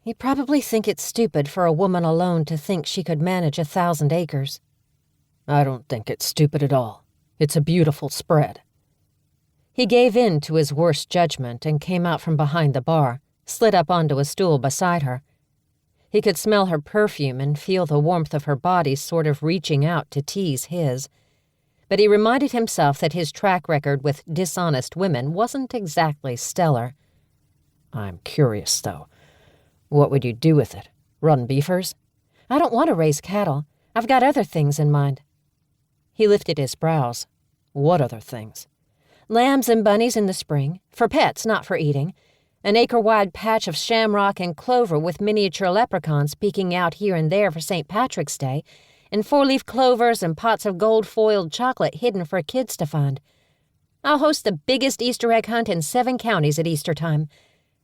He'd probably think it's stupid for a woman alone to think she could manage 1,000 acres. I don't think it's stupid at all. It's a beautiful spread. He gave in to his worst judgment and came out from behind the bar, slid up onto a stool beside her. He could smell her perfume and feel the warmth of her body sort of reaching out to tease his. But he reminded himself that his track record with dishonest women wasn't exactly stellar. I'm curious, though. What would you do with it? Run beefers? I don't want to raise cattle. I've got other things in mind. He lifted his brows. What other things? Lambs and bunnies in the spring, for pets, not for eating. An acre-wide patch of shamrock and clover with miniature leprechauns peeking out here and there for St. Patrick's Day, and 4-leaf clovers and pots of gold-foiled chocolate hidden for kids to find. I'll host the biggest Easter egg hunt in 7 counties at Easter time.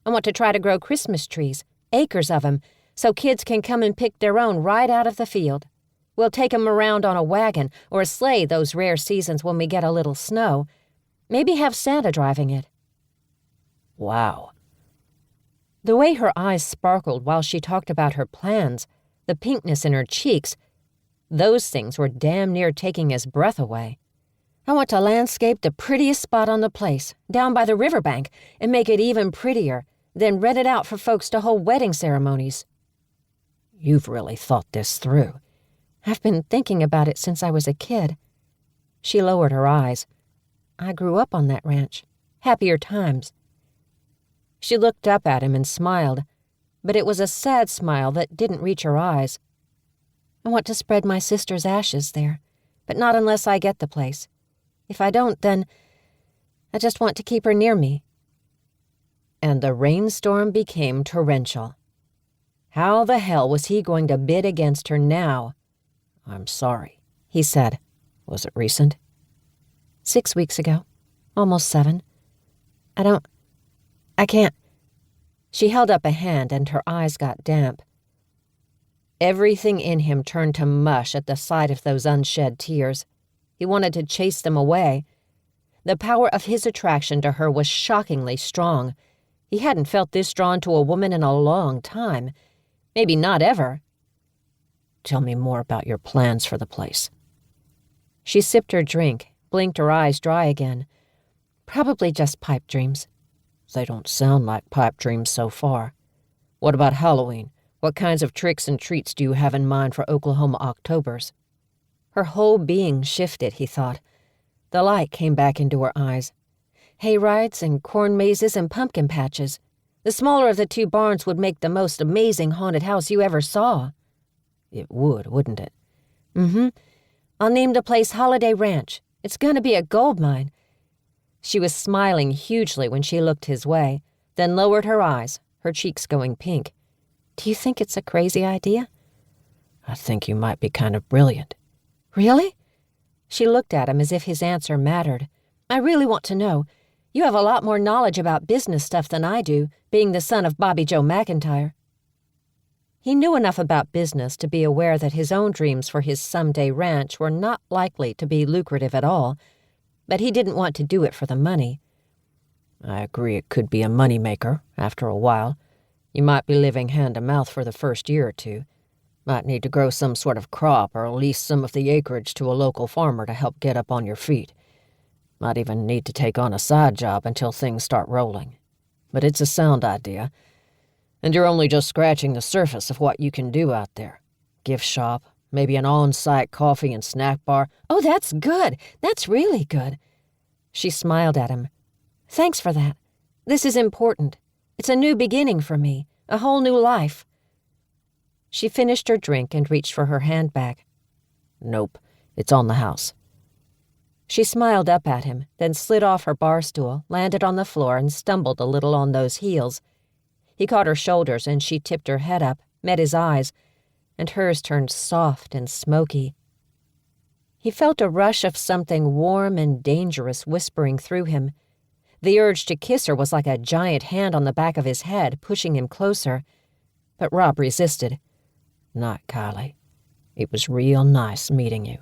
I want to try to grow Christmas trees, acres of them, so kids can come and pick their own right out of the field. We'll take 'em around on a wagon or a sleigh those rare seasons when we get a little snow. Maybe have Santa driving it. Wow. The way her eyes sparkled while she talked about her plans, the pinkness in her cheeks, those things were damn near taking his breath away. I want to landscape the prettiest spot on the place, down by the riverbank, and make it even prettier, then rent it out for folks to hold wedding ceremonies. You've really thought this through. I've been thinking about it since I was a kid. She lowered her eyes. I grew up on that ranch. Happier times. She looked up at him and smiled, but it was a sad smile that didn't reach her eyes. I want to spread my sister's ashes there, but not unless I get the place. If I don't, then I just want to keep her near me. And the rainstorm became torrential. How the hell was he going to bid against her now? I'm sorry, he said. Was it recent? 6 weeks ago. Almost 7. I can't. She held up a hand and her eyes got damp. Everything in him turned to mush at the sight of those unshed tears. He wanted to chase them away. The power of his attraction to her was shockingly strong. He hadn't felt this drawn to a woman in a long time. Maybe not ever. Tell me more about your plans for the place. She sipped her drink, blinked her eyes dry again. Probably just pipe dreams. They don't sound like pipe dreams so far. What about Halloween? What kinds of tricks and treats do you have in mind for Oklahoma Octobers? Her whole being shifted, he thought. The light came back into her eyes. Hayrides and corn mazes and pumpkin patches. The smaller of the 2 barns would make the most amazing haunted house you ever saw. It would, wouldn't it? Mm-hmm. I'll name the place Holiday Ranch. It's going to be a gold mine. She was smiling hugely when she looked his way, then lowered her eyes, her cheeks going pink. Do you think it's a crazy idea? I think you might be kind of brilliant. Really? She looked at him as if his answer mattered. I really want to know. You have a lot more knowledge about business stuff than I do, being the son of Bobby Joe McIntyre. He knew enough about business to be aware that his own dreams for his someday ranch were not likely to be lucrative at all, but he didn't want to do it for the money. I agree it could be a moneymaker after a while. You might be living hand-to-mouth for the first year or 2. Might need to grow some sort of crop or lease some of the acreage to a local farmer to help get up on your feet. Might even need to take on a side job until things start rolling. But it's a sound idea, and you're only just scratching the surface of what you can do out there. Gift shop, maybe an on-site coffee and snack bar. Oh, that's good. That's really good. She smiled at him. Thanks for that. This is important. It's a new beginning for me, a whole new life. She finished her drink and reached for her handbag. Nope, it's on the house. She smiled up at him, then slid off her bar stool, landed on the floor, and stumbled a little on those heels. He caught her shoulders, and she tipped her head up, met his eyes, and hers turned soft and smoky. He felt a rush of something warm and dangerous whispering through him. The urge to kiss her was like a giant hand on the back of his head, pushing him closer. But Rob resisted. Not Kiley. It was real nice meeting you.